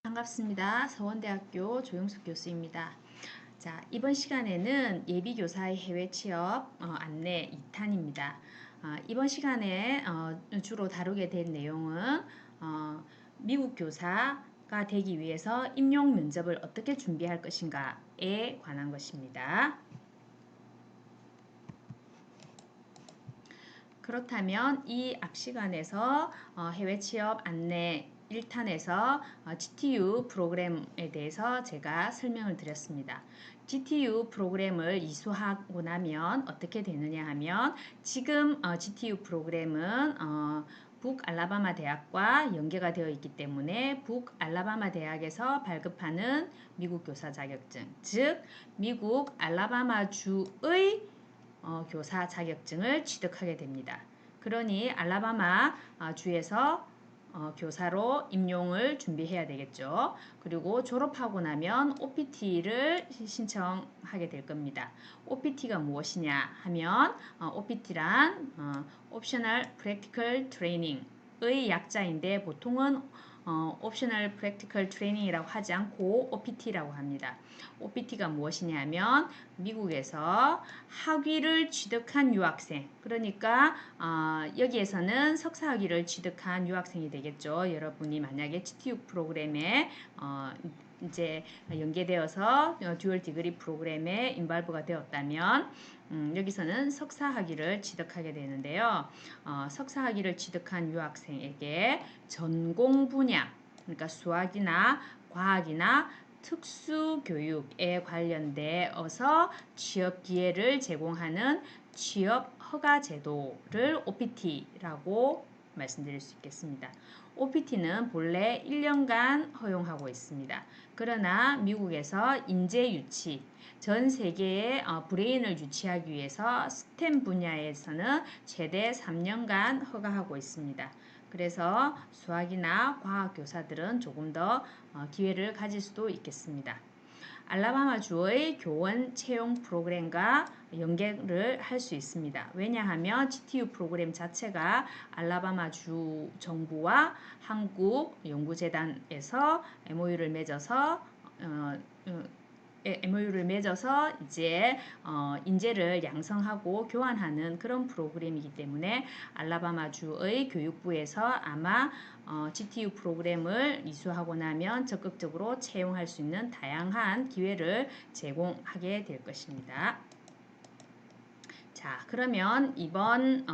반갑습니다. 서원대학교 조영숙 교수입니다. 자, 이번 시간에는 예비교사의 해외 취업 안내 2탄입니다. 이번 시간에 주로 다루게 된 내용은 미국 교사가 되기 위해서 임용 면접을 어떻게 준비할 것인가에 관한 것입니다. 그렇다면 이 앞 시간에서 해외 취업 안내 1탄에서 GTU 프로그램에 대해서 제가 설명을 드렸습니다. GTU 프로그램을 이수하고 나면 어떻게 되느냐 하면 지금 GTU 프로그램은 북알라바마 대학과 연계가 되어 있기 때문에 북알라바마 대학에서 발급하는 미국 교사 자격증, 즉 미국 알라바마 주의 교사 자격증을 취득하게 됩니다. 그러니 알라바마 주에서 교사로 임용을 준비해야 되겠죠. 그리고 졸업하고 나면 OPT를 신청하게 될 겁니다. OPT가 무엇이냐 하면 OPT란 Optional Practical Training의 약자인데 보통은 옵셔널 프랙티컬 트레이닝이라고 하지 않고 OPT라고 합니다. OPT가 무엇이냐면 미국에서 학위를 취득한 유학생, 그러니까 여기에서는 석사학위를 취득한 유학생이 되겠죠. 여러분이 만약에 GTU 프로그램에 이제 연계되어서 듀얼 디그리 프로그램에 인발브가 되었다면 여기서는 석사학위를 취득하게 되는데요. 석사학위를 취득한 유학생에게 전공 분야, 그러니까 수학이나 과학이나 특수교육에 관련되어서 취업 기회를 제공하는 취업 허가 제도를 OPT라고 말씀드릴 수 있겠습니다. OPT는 본래 1년간 허용하고 있습니다. 그러나 미국에서 인재 유치, 전 세계의 브레인을 유치하기 위해서 스템 분야에서는 최대 3년간 허가하고 있습니다. 그래서 수학이나 과학 교사들은 조금 더 기회를 가질 수도 있겠습니다. 알라바마 주의 교원 채용 프로그램과 연계를 할 수 있습니다. 왜냐하면 GTU 프로그램 자체가 알라바마 주 정부와 한국 연구재단에서 MOU를 맺어서 이제 인재를 양성하고 교환하는 그런 프로그램이기 때문에 알라바마 주의 교육부에서 아마 GTU 프로그램을 이수하고 나면 적극적으로 채용할 수 있는 다양한 기회를 제공하게 될 것입니다. 자, 그러면 이번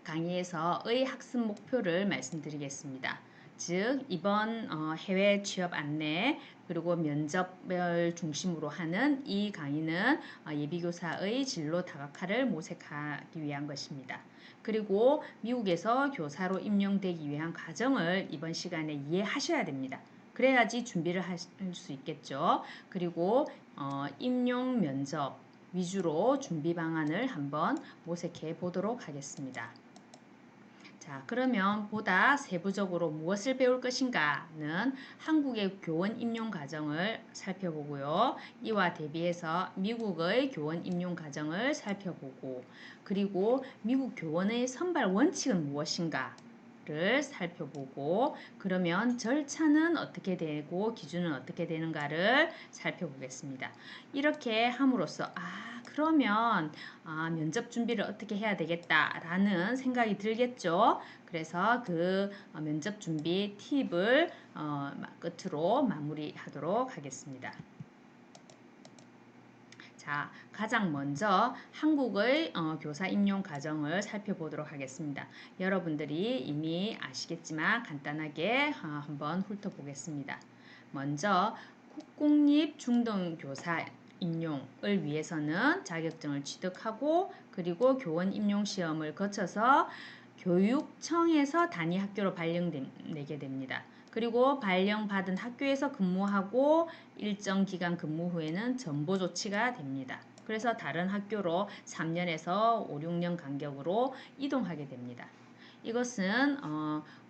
강의에서의 학습 목표를 말씀드리겠습니다. 즉 이번 해외 취업 안내 그리고 면접을 중심으로 하는 이 강의는 예비교사의 진로 다각화를 모색하기 위한 것입니다. 그리고 미국에서 교사로 임용되기 위한 과정을 이번 시간에 이해하셔야 됩니다. 그래야지 준비를 할 수 있겠죠. 그리고 임용 면접 위주로 준비 방안을 한번 모색해 보도록 하겠습니다. 자, 그러면 보다 세부적으로 무엇을 배울 것인가는 한국의 교원 임용 과정을 살펴보고요. 이와 대비해서 미국의 교원 임용 과정을 살펴보고, 그리고 미국 교원의 선발 원칙은 무엇인가 를 살펴보고, 그러면 절차는 어떻게 되고 기준은 어떻게 되는가를 살펴보겠습니다. 이렇게 함으로써 그러면 면접 준비를 어떻게 해야 되겠다라는 생각이 들겠죠. 그래서 그 면접 준비 팁을 끝으로 마무리하도록 하겠습니다. 자, 가장 먼저 한국의 교사 임용 과정을 살펴보도록 하겠습니다. 여러분들이 이미 아시겠지만 간단하게 한번 훑어보겠습니다. 먼저 국공립 중등교사 임용을 위해서는 자격증을 취득하고 그리고 교원 임용 시험을 거쳐서 교육청에서 단위 학교로 발령되게 됩니다. 그리고 발령받은 학교에서 근무하고 일정 기간 근무 후에는 전보 조치가 됩니다. 그래서 다른 학교로 3년에서 5, 6년 간격으로 이동하게 됩니다. 이것은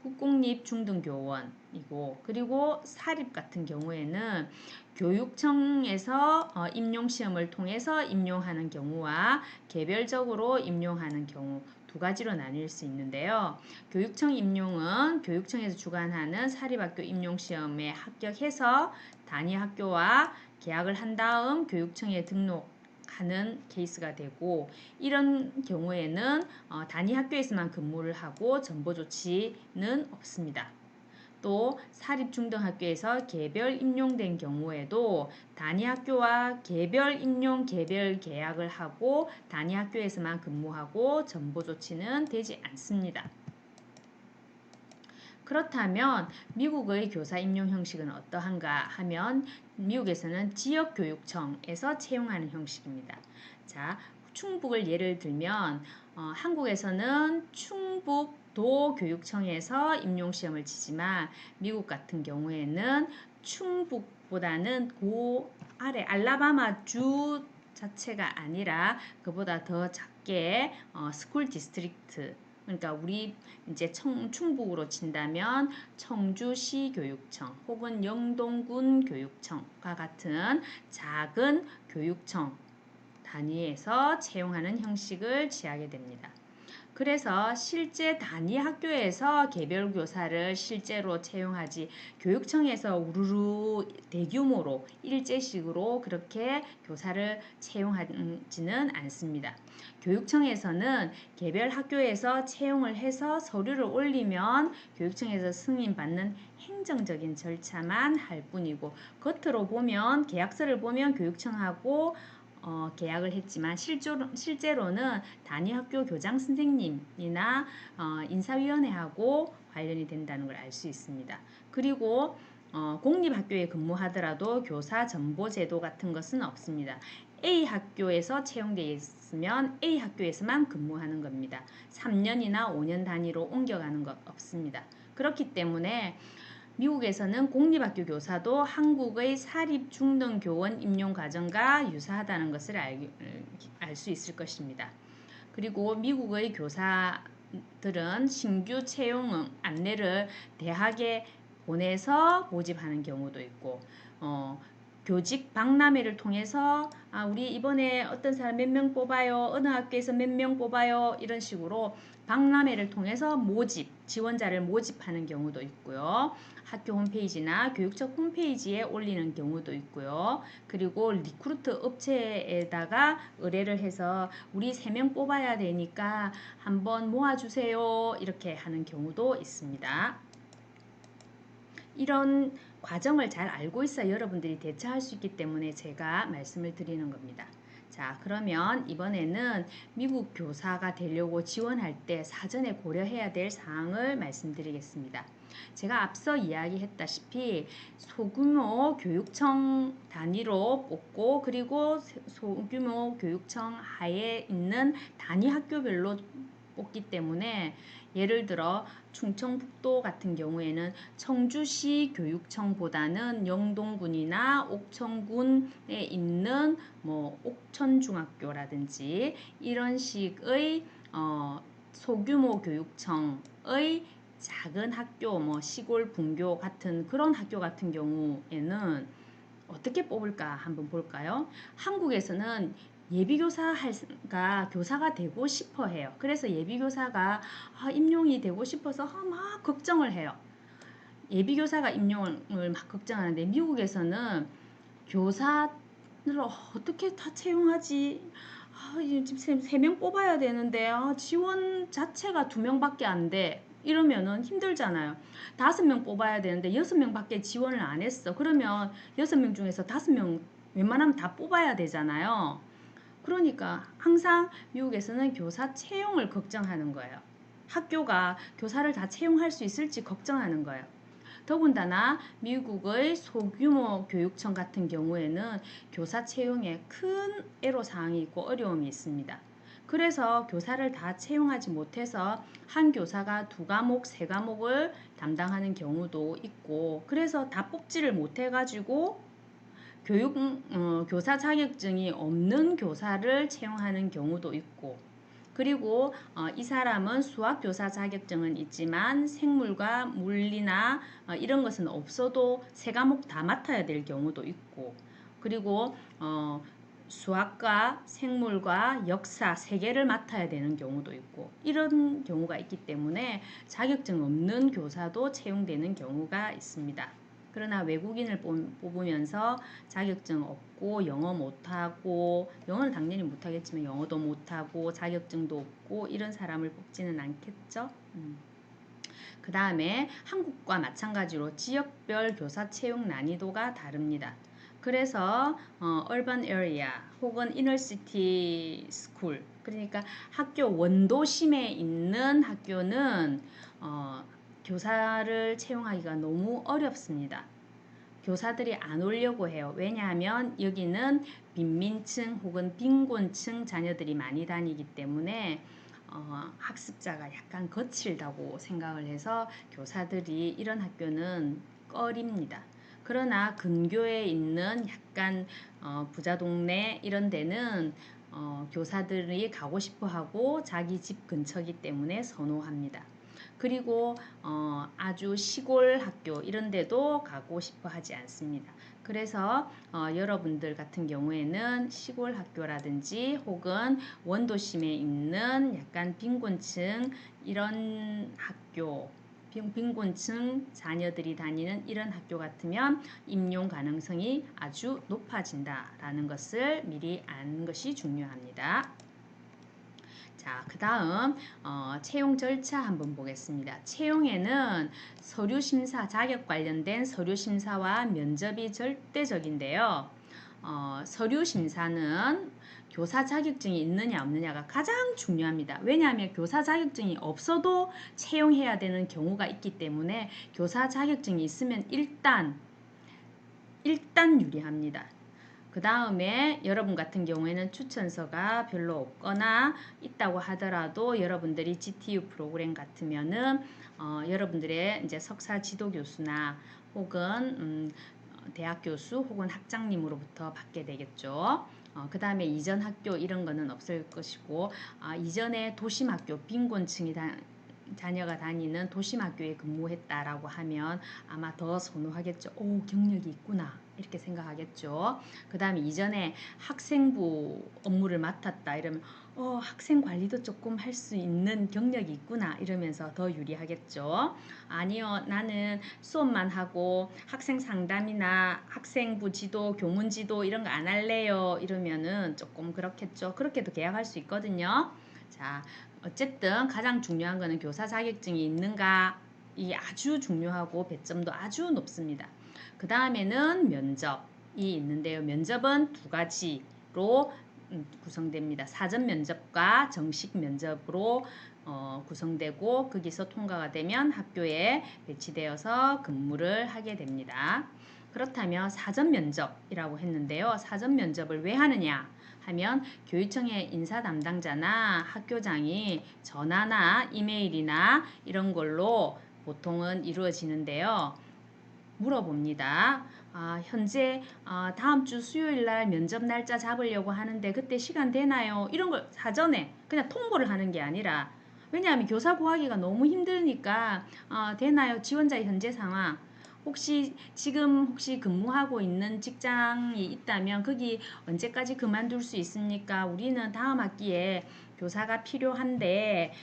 국공립중등교원이고, 그리고 사립 같은 경우에는 교육청에서 임용시험을 통해서 임용하는 경우와 개별적으로 임용하는 경우 두 가지로 나뉠 수 있는데요. 교육청 임용은 교육청에서 주관하는 사립학교 임용시험에 합격해서 단위학교와 계약을 한 다음 교육청에 등록하는 케이스가 되고, 이런 경우에는 단위학교에서만 근무를 하고 정보 조치는 없습니다. 또 사립중등학교에서 개별 임용된 경우에도 단위학교와 개별 임용 개별 계약을 하고 단위학교에서만 근무하고 정보 조치는 되지 않습니다. 그렇다면 미국의 교사 임용 형식은 어떠한가 하면, 미국에서는 지역교육청에서 채용하는 형식입니다. 자, 충북을 예를 들면 한국에서는 충북도 교육청에서 임용시험을 치지만, 미국 같은 경우에는 충북보다는 그 아래 알라바마 주 자체가 아니라 그보다 더 작게 스쿨 디스트릭트, 그러니까 우리 이제 충북으로 친다면 청주시 교육청 혹은 영동군 교육청과 같은 작은 교육청 단위에서 채용하는 형식을 취하게 됩니다. 그래서 실제 단위 학교에서 개별 교사를 실제로 채용하지, 교육청에서 우르르 대규모로 일제식으로 그렇게 교사를 채용하지는 않습니다. 교육청에서는 개별 학교에서 채용을 해서 서류를 올리면 교육청에서 승인받는 행정적인 절차만 할 뿐이고, 겉으로 보면 계약서를 보면 교육청하고 계약을 했지만 실제로는 단위학교 교장 선생님이나 인사위원회하고 관련이 된다는 걸 알 수 있습니다. 그리고 공립학교에 근무하더라도 교사 정보 제도 같은 것은 없습니다. A 학교에서 채용되어 있으면 A 학교에서만 근무하는 겁니다. 3년이나 5년 단위로 옮겨가는 것 없습니다. 그렇기 때문에 미국에서는 공립학교 교사도 한국의 사립중등교원 임용과정과 유사하다는 것을 알 수 있을 것입니다. 그리고 미국의 교사들은 신규 채용 안내를 대학에 보내서 모집하는 경우도 있고, 교직 박람회를 통해서 우리 이번에 어떤 사람 몇 명 뽑아요, 어느 학교에서 몇 명 뽑아요, 이런 식으로 박람회를 통해서 지원자를 모집하는 경우도 있고요. 학교 홈페이지나 교육청 홈페이지에 올리는 경우도 있고요. 그리고 리크루트 업체에다가 의뢰를 해서 우리 3명 뽑아야 되니까 한번 모아주세요, 이렇게 하는 경우도 있습니다. 이런 과정을 잘 알고 있어야 여러분들이 대처할 수 있기 때문에 제가 말씀을 드리는 겁니다. 자, 그러면 이번에는 미국 교사가 되려고 지원할 때 사전에 고려해야 될 사항을 말씀드리겠습니다. 제가 앞서 이야기했다시피 소규모 교육청 단위로 뽑고, 그리고 소규모 교육청 하에 있는 단위 학교별로 뽑기 때문에, 예를 들어 충청북도 같은 경우에는 청주시 교육청보다는 영동군이나 옥천군에 있는 옥천중학교라든지 이런 식의 소규모 교육청의 작은 학교, 시골 분교 같은 그런 학교 같은 경우에는 어떻게 뽑을까 한번 볼까요? 한국에서는 예비교사가 교사가 되고 싶어 해요. 그래서 예비교사가 임용이 되고 싶어서 막 걱정을 해요. 예비교사가 임용을 막 걱정하는데, 미국에서는 교사를 어떻게 다 채용하지? 지금 3명 뽑아야 되는데 지원 자체가 2명밖에 안 돼. 이러면은 힘들잖아요. 5명 뽑아야 되는데 6명밖에 지원을 안 했어. 그러면 6명 중에서 5명 웬만하면 다 뽑아야 되잖아요. 그러니까 항상 미국에서는 교사 채용을 걱정하는 거예요. 학교가 교사를 다 채용할 수 있을지 걱정하는 거예요. 더군다나 미국의 소규모 교육청 같은 경우에는 교사 채용에 큰 애로사항이 있고 어려움이 있습니다. 그래서 교사를 다 채용하지 못해서 한 교사가 2과목, 3과목을 담당하는 경우도 있고, 그래서 다 뽑지를 못해가지고 교사 자격증이 없는 교사를 채용하는 경우도 있고, 그리고 이 사람은 수학교사 자격증은 있지만 생물과 물리나 이런 것은 없어도 세 과목 다 맡아야 될 경우도 있고, 그리고 수학과 생물과 역사 세 개를 맡아야 되는 경우도 있고, 이런 경우가 있기 때문에 자격증 없는 교사도 채용되는 경우가 있습니다. 그러나 외국인을 뽑으면서 자격증 없고 영어 못하고, 영어는 당연히 못하겠지만 영어도 못하고 자격증도 없고 이런 사람을 뽑지는 않겠죠. 그 다음에 한국과 마찬가지로 지역별 교사 채용 난이도가 다릅니다. 그래서 urban area 혹은 inner city school, 그러니까 학교 원도심에 있는 학교는 교사를 채용하기가 너무 어렵습니다. 교사들이 안 오려고 해요. 왜냐하면 여기는 빈민층 혹은 빈곤층 자녀들이 많이 다니기 때문에 학습자가 약간 거칠다고 생각을 해서 교사들이 이런 학교는 꺼립니다. 그러나 근교에 있는 약간 부자 동네 이런 데는 교사들이 가고 싶어 하고 자기 집 근처이기 때문에 선호합니다. 그리고 아주 시골 학교 이런 데도 가고 싶어 하지 않습니다. 그래서 여러분들 같은 경우에는 시골 학교라든지 혹은 원도심에 있는 약간 빈곤층 이런 학교, 빈곤층 자녀들이 다니는 이런 학교 같으면 임용 가능성이 아주 높아진다라는 것을 미리 아는 것이 중요합니다. 자, 그 다음 채용 절차 한번 보겠습니다. 채용에는 서류 심사, 자격 관련된 서류 심사와 면접이 절대적인데요. 서류 심사는 교사 자격증이 있느냐 없느냐가 가장 중요합니다. 왜냐하면 교사 자격증이 없어도 채용해야 되는 경우가 있기 때문에 교사 자격증이 있으면 일단 유리합니다. 그 다음에 여러분 같은 경우에는 추천서가 별로 없거나 있다고 하더라도 여러분들이 GTU 프로그램 같으면은 여러분들의 이제 석사 지도 교수나 혹은 대학 교수 혹은 학장님으로부터 받게 되겠죠. 그 다음에 이전 학교 이런 거는 없을 것이고, 이전에 도심학교 빈곤층이 자녀가 다니는 도심학교에 근무했다라고 하면 아마 더 선호하겠죠. 오, 경력이 있구나. 이렇게 생각하겠죠. 그 다음에 이전에 학생부 업무를 맡았다 이러면 학생 관리도 조금 할 수 있는 경력이 있구나 이러면서 더 유리하겠죠. 아니요, 나는 수업만 하고 학생 상담이나 학생부 지도, 교문 지도 이런 거 안 할래요 이러면은 조금 그렇겠죠. 그렇게도 계약할 수 있거든요. 자, 어쨌든 가장 중요한 거는 교사 자격증이 있는가, 이게 아주 중요하고 배점도 아주 높습니다. 그 다음에는 면접이 있는데요. 면접은 두 가지로 구성됩니다. 사전 면접과 정식 면접으로 구성되고, 거기서 통과가 되면 학교에 배치되어서 근무를 하게 됩니다. 그렇다면 사전 면접이라고 했는데요. 사전 면접을 왜 하느냐 하면 교육청의 인사 담당자나 학교장이 전화나 이메일이나 이런 걸로 보통은 이루어지는데요. 물어봅니다. 현재 다음 주 수요일 날 면접 날짜 잡으려고 하는데 그때 시간 되나요? 이런 걸 사전에 그냥 통보를 하는 게 아니라, 왜냐하면 교사 구하기가 너무 힘드니까 되나요? 지원자의 현재 상황, 혹시 지금 근무하고 있는 직장이 있다면 거기 언제까지 그만둘 수 있습니까? 우리는 다음 학기에 교사가 필요한데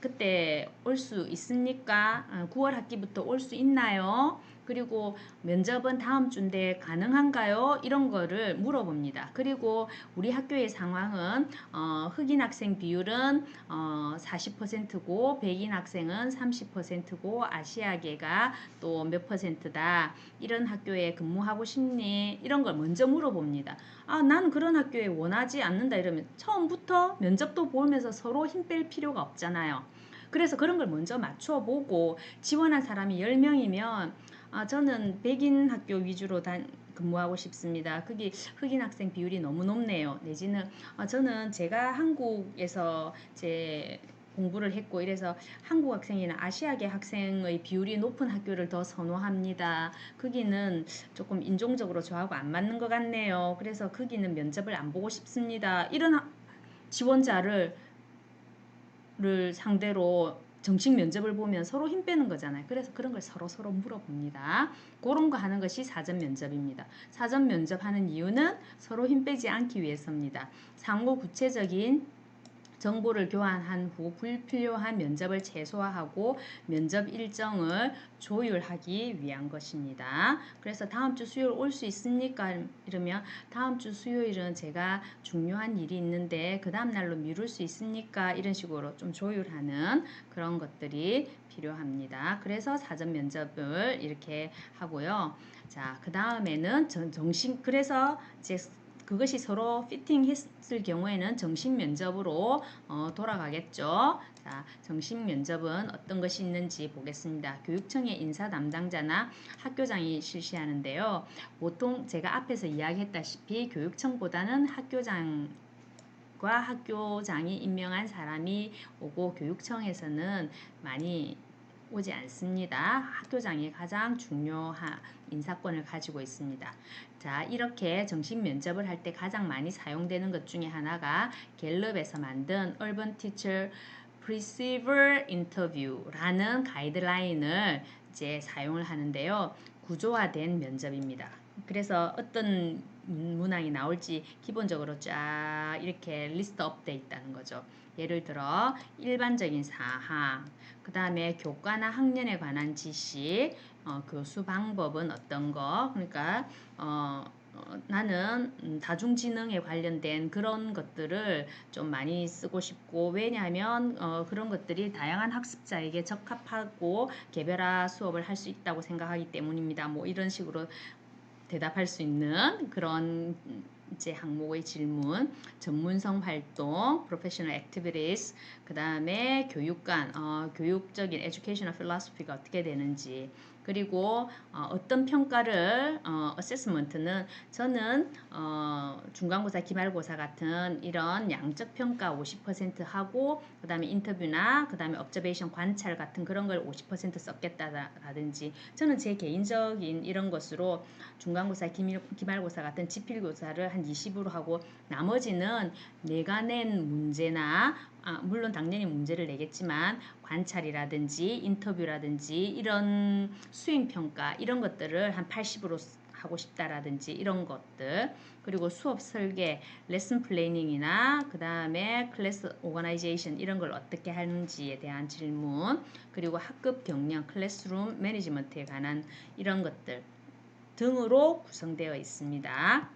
그때 올 수 있습니까? 9월 학기부터 올 수 있나요? 그리고 면접은 다음 주인데 가능한가요? 이런 거를 물어봅니다. 그리고 우리 학교의 상황은 흑인 학생 비율은 40%고 백인 학생은 30%고 아시아계가 또 몇 %다. 이런 학교에 근무하고 싶니? 이런 걸 먼저 물어봅니다. 난 그런 학교에 원하지 않는다 이러면 처음부터 면접도 보면서 서로 힘 뺄 필요가 없잖아요. 그래서 그런 걸 먼저 맞춰보고, 지원한 사람이 10명이면 저는 백인 학교 위주로 근무하고 싶습니다. 거기 흑인 학생 비율이 너무 높네요. 내지는 저는 제가 한국에서 제 공부를 했고 이래서 한국 학생이나 아시아계 학생의 비율이 높은 학교를 더 선호합니다. 거기는 조금 인종적으로 저하고 안 맞는 것 같네요. 그래서 거기는 면접을 안 보고 싶습니다. 이런 지원자를 를 상대로 정식 면접을 보면 서로 힘 빼는 거잖아요. 그래서 그런 걸 서로 물어봅니다. 그런 거 하는 것이 사전 면접입니다. 사전 면접하는 이유는 서로 힘 빼지 않기 위해서입니다. 상호 구체적인 정보를 교환한 후 불필요한 면접을 최소화하고 면접 일정을 조율하기 위한 것입니다. 그래서 다음 주 수요일 올 수 있습니까? 이러면 다음 주 수요일은 제가 중요한 일이 있는데 그 다음 날로 미룰 수 있습니까? 이런 식으로 좀 조율하는 그런 것들이 필요합니다. 그래서 사전 면접을 이렇게 하고요. 자, 그 다음에는 그래서 이제 그것이 서로 피팅했을 경우에는 정식 면접으로 돌아가겠죠. 자, 정식 면접은 어떤 것이 있는지 보겠습니다. 교육청의 인사 담당자나 학교장이 실시하는데요. 보통 제가 앞에서 이야기했다시피 교육청보다는 학교장이 임명한 사람이 오고 교육청에서는 많이 오지 않습니다. 학교장이 가장 중요한 인사권을 가지고 있습니다. 자, 이렇게 정식 면접을 할 때 가장 많이 사용되는 것 중에 하나가 갤럽에서 만든 Urban Teacher Perceiver Interview라는 가이드라인을 이제 사용을 하는데요. 구조화된 면접입니다. 그래서 어떤 문항이 나올지 기본적으로 쫙 이렇게 리스트업 돼 있다는 거죠. 예를 들어 일반적인 사항, 그 다음에 교과나 학년에 관한 지시, 교수 방법은 어떤 거, 그러니까 나는 다중지능에 관련된 그런 것들을 좀 많이 쓰고 싶고, 왜냐하면 그런 것들이 다양한 학습자에게 적합하고 개별화 수업을 할 수 있다고 생각하기 때문입니다. 뭐 이런 식으로 대답할 수 있는 그런 이제 항목의 질문, 전문성 활동, professional activities, 그 다음에 교육관, 교육적인 educational philosophy가 어떻게 되는지, 그리고 어떤 평가를 assessment는 저는 중간고사, 기말고사 같은 이런 양적 평가 50% 하고 그 다음에 인터뷰나 그 다음에 observation 관찰 같은 그런 걸 50% 썼겠다라든지 저는 제 개인적인 이런 것으로 중간고사, 기말고사 같은 지필고사를 한 20으로 하고 나머지는 내가 낸 문제나 물론 당연히 문제를 내겠지만 관찰이라든지 인터뷰라든지 이런 수행평가 이런 것들을 한 80으로 하고 싶다라든지 이런 것들, 그리고 수업 설계, 레슨 플래닝이나 그 다음에 클래스 오거나이제이션 이런 걸 어떻게 하는지에 대한 질문, 그리고 학급 경영, 클래스룸 매니지먼트에 관한 이런 것들 등으로 구성되어 있습니다.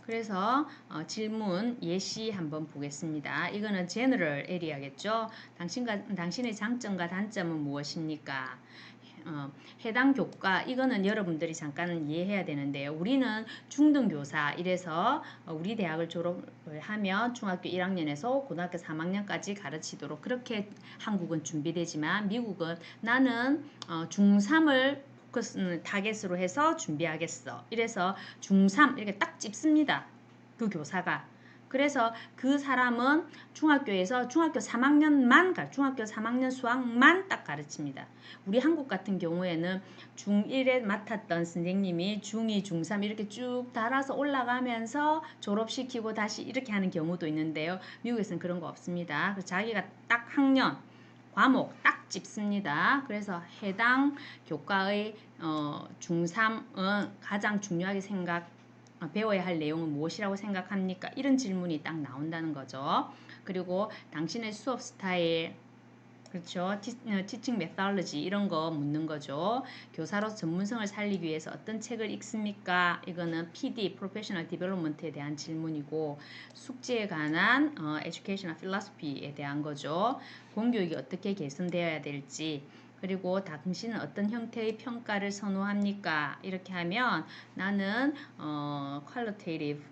그래서 질문 예시 한번 보겠습니다. 이거는 general area겠죠. 당신의 장점과 단점은 무엇입니까? 해당 교과 이거는 여러분들이 잠깐 이해해야 되는데요. 우리는 중등교사 이래서 우리 대학을 졸업을 하면 중학교 1학년에서 고등학교 3학년까지 가르치도록 그렇게 한국은 준비되지만 미국은 나는 중3을 타겟으로 해서 준비하겠어. 이래서 중3 이렇게 딱 찝습니다. 그 교사가. 그래서 그 사람은 중학교에서 중학교 3학년만 중학교 3학년 수학만 딱 가르칩니다. 우리 한국 같은 경우에는 중1에 맡았던 선생님이 중2, 중3 이렇게 쭉 달아서 올라가면서 졸업시키고 다시 이렇게 하는 경우도 있는데요. 미국에서는 그런 거 없습니다. 자기가 딱 학년, 과목 딱 짚습니다. 그래서 해당 교과의 중3은 가장 중요하게 배워야 할 내용은 무엇이라고 생각합니까? 이런 질문이 딱 나온다는 거죠. 그리고 당신의 수업 스타일, 그렇죠. 티칭 메시지 이런 거 묻는 거죠. 교사로서 전문성을 살리기 위해서 어떤 책을 읽습니까? 이거는 PD, Professional Development에 대한 질문이고 숙제에 관한 Educational Philosophy에 대한 거죠. 공교육이 어떻게 개선되어야 될지, 그리고 당신은 어떤 형태의 평가를 선호합니까? 이렇게 하면 나는 qualitative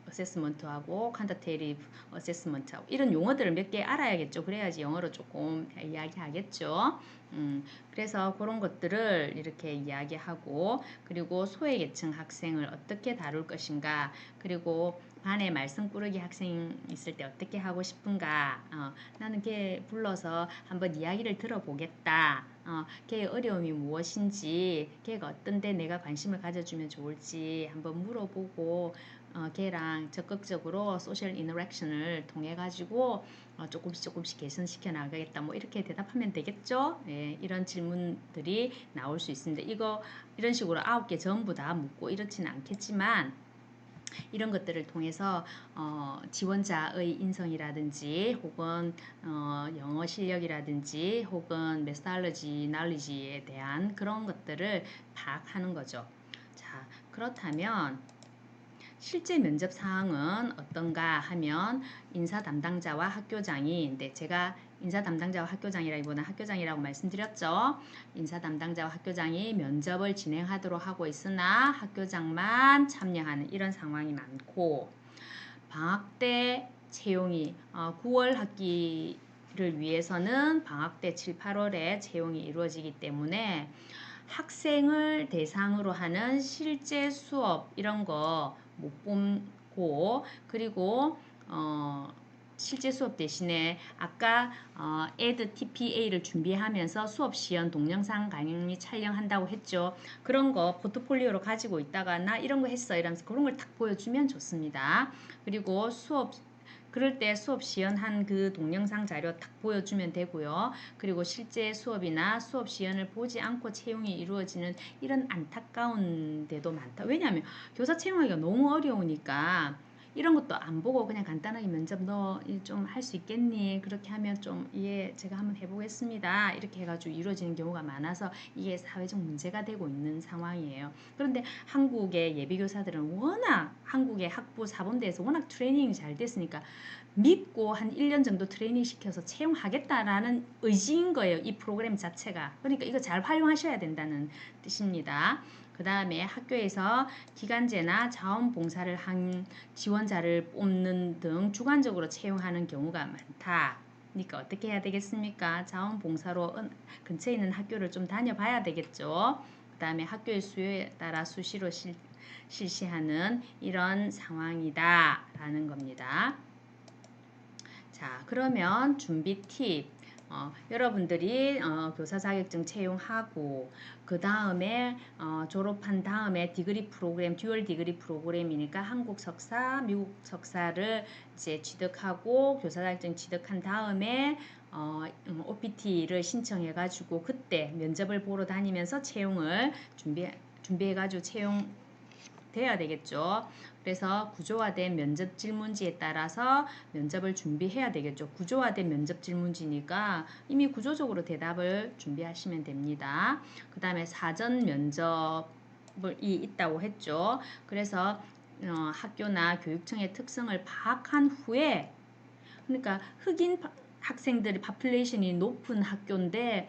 어세스먼트하고 퀀터테이티브 어세스먼트하고 이런 용어들을 몇 개 알아야겠죠. 그래야지 영어로 조금 이야기하겠죠. 그래서 그런 것들을 이렇게 이야기하고, 그리고 소외계층 학생을 어떻게 다룰 것인가, 그리고 반에 말썽꾸러기 학생 있을 때 어떻게 하고 싶은가, 나는 걔 불러서 한번 이야기를 들어보겠다. 걔의 어려움이 무엇인지, 걔가 어떤 데 내가 관심을 가져주면 좋을지 한번 물어보고 걔랑 적극적으로 소셜 인터랙션을 통해 가지고 조금씩 개선시켜 나가겠다. 뭐 이렇게 대답하면 되겠죠? 네, 이런 질문들이 나올 수 있습니다. 이런 식으로 9개 전부 다 묻고 이렇지는 않겠지만 이런 것들을 통해서 지원자의 인성이라든지 혹은 영어 실력이라든지 혹은 메스달러지, 날리지에 대한 그런 것들을 파악하는 거죠. 자, 그렇다면 실제 면접 사항은 어떤가 하면 인사 담당자와 학교장이, 근데 제가 인사 담당자와 학교장이라기보다는 학교장이라고 말씀드렸죠. 인사 담당자와 학교장이 면접을 진행하도록 하고 있으나 학교장만 참여하는 이런 상황이 많고, 방학 때 채용이 9월 학기를 위해서는 방학 때 7, 8월에 채용이 이루어지기 때문에 학생을 대상으로 하는 실제 수업 이런 거 못 보고, 그리고 실제 수업 대신에 아까 에드 TPA를 준비하면서 수업 시연 동영상 강의 촬영한다고 했죠. 그런 거 포트폴리오로 가지고 있다가 나 이런 거 했어 이러면서 그런 걸 딱 보여주면 좋습니다. 그리고 그럴 때 수업 시연한 그 동영상 자료 딱 보여주면 되고요. 그리고 실제 수업이나 수업 시연을 보지 않고 채용이 이루어지는 이런 안타까운 데도 많다. 왜냐하면 교사 채용하기가 너무 어려우니까 이런 것도 안 보고 그냥 간단하게 면접 너 좀 할 수 있겠니? 그렇게 하면 좀 제가 한번 해보겠습니다. 이렇게 해가지고 이루어지는 경우가 많아서 이게 사회적 문제가 되고 있는 상황이에요. 그런데 한국의 예비교사들은 워낙 한국의 학부 사범대에서 워낙 트레이닝이 잘 됐으니까 믿고 한 1년 정도 트레이닝 시켜서 채용하겠다라는 의지인 거예요. 이 프로그램 자체가. 그러니까 이거 잘 활용하셔야 된다는 뜻입니다. 그 다음에 학교에서 기간제나 자원봉사를 한 지원자를 뽑는 등 주관적으로 채용하는 경우가 많다. 그러니까 어떻게 해야 되겠습니까? 자원봉사로 근처에 있는 학교를 좀 다녀봐야 되겠죠. 그 다음에 학교의 수요에 따라 수시로 실시하는 이런 상황이다라는 겁니다. 자, 그러면 준비 팁. 여러분들이 교사 자격증 채용하고 그 다음에 졸업한 다음에 디그리 프로그램, 듀얼 디그리 프로그램이니까 한국 석사, 미국 석사를 이제 취득하고 교사 자격증 취득한 다음에 OPT를 신청해가지고 그때 면접을 보러 다니면서 채용을 준비해가지고 돼야 되겠죠. 그래서 구조화된 면접 질문지에 따라서 면접을 준비해야 되겠죠. 구조화된 면접 질문지니까 이미 구조적으로 대답을 준비하시면 됩니다. 그 다음에 사전 면접이 있다고 했죠. 그래서 학교나 교육청의 특성을 파악한 후에, 그러니까 흑인 학생들이 파퓰레이션이 높은 학교인데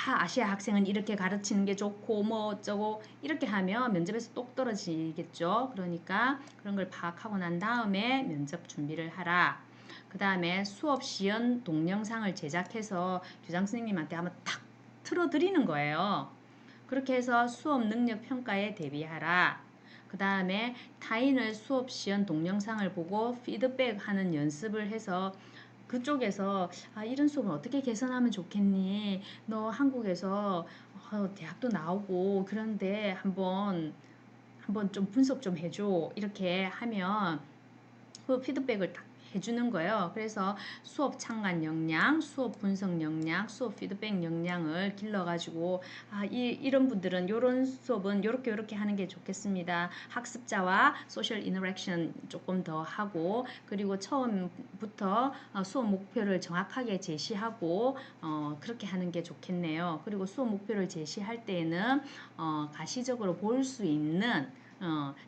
아시아 학생은 이렇게 가르치는 게 좋고 뭐 어쩌고 이렇게 하면 면접에서 똑 떨어지겠죠. 그러니까 그런 걸 파악하고 난 다음에 면접 준비를 하라. 그 다음에 수업 시연 동영상을 제작해서 교장 선생님한테 한번 탁 틀어드리는 거예요. 그렇게 해서 수업 능력 평가에 대비하라. 그 다음에 타인의 수업 시연 동영상을 보고 피드백하는 연습을 해서 그쪽에서 이런 수업을 어떻게 개선하면 좋겠니? 너 한국에서 대학도 나오고 그런데 한번 좀 분석 좀 해줘. 이렇게 하면 그 피드백을 딱 해주는 거예요. 그래서 수업 참관 역량, 수업 분석 역량, 수업 피드백 역량을 길러가지고 이런 분들은 이런 수업은 이렇게 하는 게 좋겠습니다. 학습자와 소셜 인터랙션 조금 더 하고 그리고 처음부터 수업 목표를 정확하게 제시하고 그렇게 하는 게 좋겠네요. 그리고 수업 목표를 제시할 때에는 가시적으로 볼 수 있는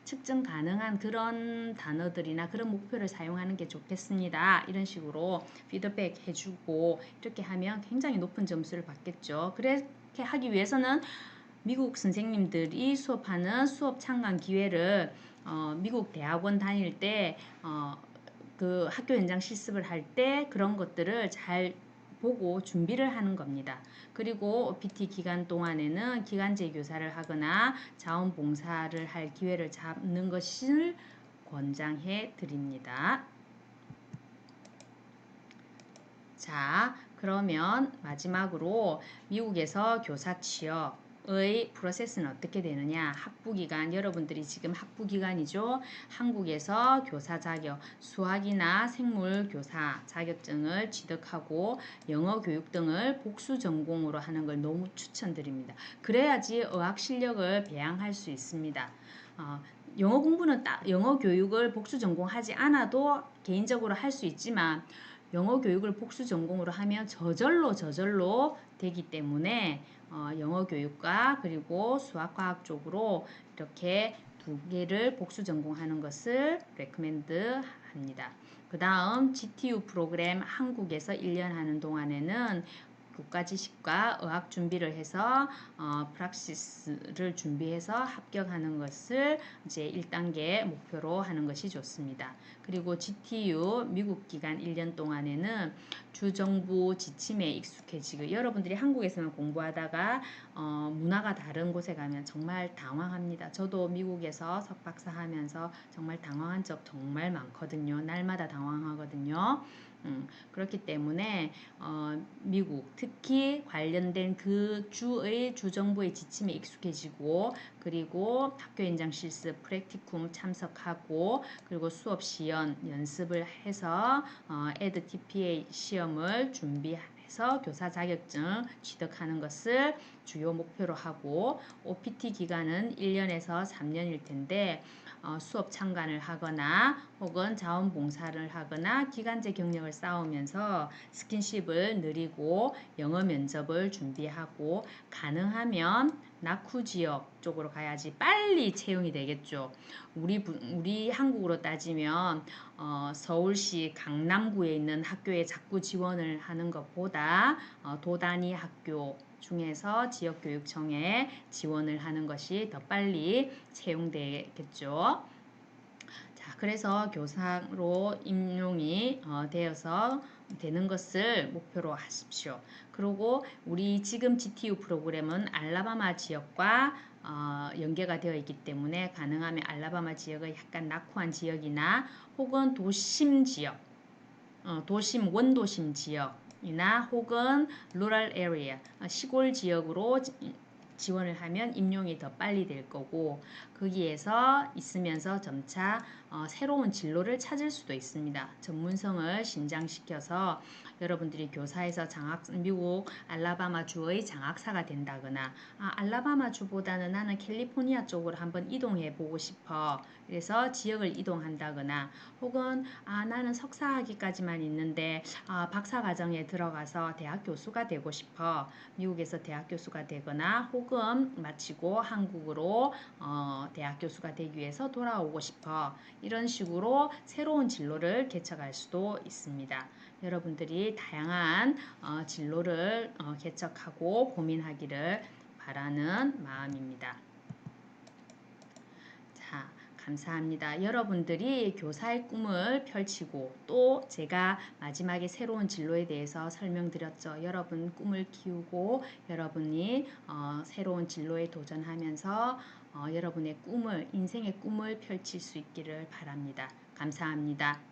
측정 가능한 그런 단어들이나 그런 목표를 사용하는 게 좋겠습니다. 이런 식으로 피드백 해주고 이렇게 하면 굉장히 높은 점수를 받겠죠. 그렇게 하기 위해서는 미국 선생님들이 수업하는 수업 참관 기회를 미국 대학원 다닐 때 그 학교 현장 실습을 할 때 그런 것들을 잘 보고 준비를 하는 겁니다. 그리고 OPT 기간 동안에는 기간제 교사를 하거나 자원봉사를 할 기회를 잡는 것을 권장해 드립니다. 자, 그러면 마지막으로 미국에서 교사 취업의 프로세스는 어떻게 되느냐? 학부기간, 여러분들이 지금 학부기간이죠. 한국에서 교사 자격, 수학이나 생물 교사 자격증을 취득하고 영어 교육 등을 복수 전공으로 하는 걸 너무 추천드립니다. 그래야지 어학 실력을 배양할 수 있습니다. 영어 공부는 영어 교육을 복수 전공하지 않아도 개인적으로 할 수 있지만 영어 교육을 복수 전공으로 하면 저절로 되기 때문에 영어 교육과 그리고 수학 과학 쪽으로 이렇게 두 개를 복수 전공하는 것을 레코멘드 합니다. 그 다음 GTU 프로그램 한국에서 1년 하는 동안에는 국가 지식과 의학 준비를 해서 프락시스를 준비해서 합격하는 것을 이제 1단계 목표로 하는 것이 좋습니다. 그리고 GTU 미국 기간 1년 동안에는 주정부 지침에 익숙해지고 여러분들이 한국에서만 공부하다가 문화가 다른 곳에 가면 정말 당황합니다. 저도 미국에서 석박사 하면서 정말 당황한 적 정말 많거든요. 날마다 당황하거든요. 그렇기 때문에 미국 특히 관련된 그 주의 주정부의 지침에 익숙해지고 그리고 학교 현장 실습 프랙티쿰 참석하고 그리고 수업 시연 연습을 해서 에드 TPA 시험을 준비해서 교사 자격증 취득하는 것을 주요 목표로 하고 OPT 기간은 1년에서 3년일 텐데 수업 참관을 하거나 혹은 자원봉사를 하거나 기간제 경력을 쌓으면서 스킨십을 늘리고 영어 면접을 준비하고 가능하면 낙후 지역 쪽으로 가야지 빨리 채용이 되겠죠. 우리 한국으로 따지면 서울시 강남구에 있는 학교에 자꾸 지원을 하는 것보다 도단위 학교 중에서 지역교육청에 지원을 하는 것이 더 빨리 채용되겠죠. 자, 그래서 교사로 임용이 되어서 되는 것을 목표로 하십시오. 그리고 우리 지금 GTU 프로그램은 알라바마 지역과 연계가 되어 있기 때문에 가능하면 알라바마 지역의 약간 낙후한 지역이나 혹은 도심 지역, 도심 원도심 지역이나 혹은 rural area, 시골 지역으로 지원을 하면 임용이 더 빨리 될 거고 거기에서 있으면서 점차 새로운 진로를 찾을 수도 있습니다. 전문성을 신장시켜서 여러분들이 교사에서 미국 알라바마 주의 장학사가 된다거나 알라바마 주보다는 나는 캘리포니아 쪽으로 한번 이동해 보고 싶어. 그래서 지역을 이동한다거나 혹은 나는 석사학위까지만 있는데 박사과정에 들어가서 대학 교수가 되고 싶어. 미국에서 대학 교수가 되거나 혹은 마치고 한국으로 대학 교수가 되기 위해서 돌아오고 싶어. 이런 식으로 새로운 진로를 개척할 수도 있습니다. 여러분들이 다양한 진로를 개척하고 고민하기를 바라는 마음입니다. 자, 감사합니다. 여러분들이 교사의 꿈을 펼치고 또 제가 마지막에 새로운 진로에 대해서 설명드렸죠. 여러분 꿈을 키우고 여러분이 새로운 진로에 도전하면서 여러분의 꿈을 인생의 꿈을 펼칠 수 있기를 바랍니다. 감사합니다.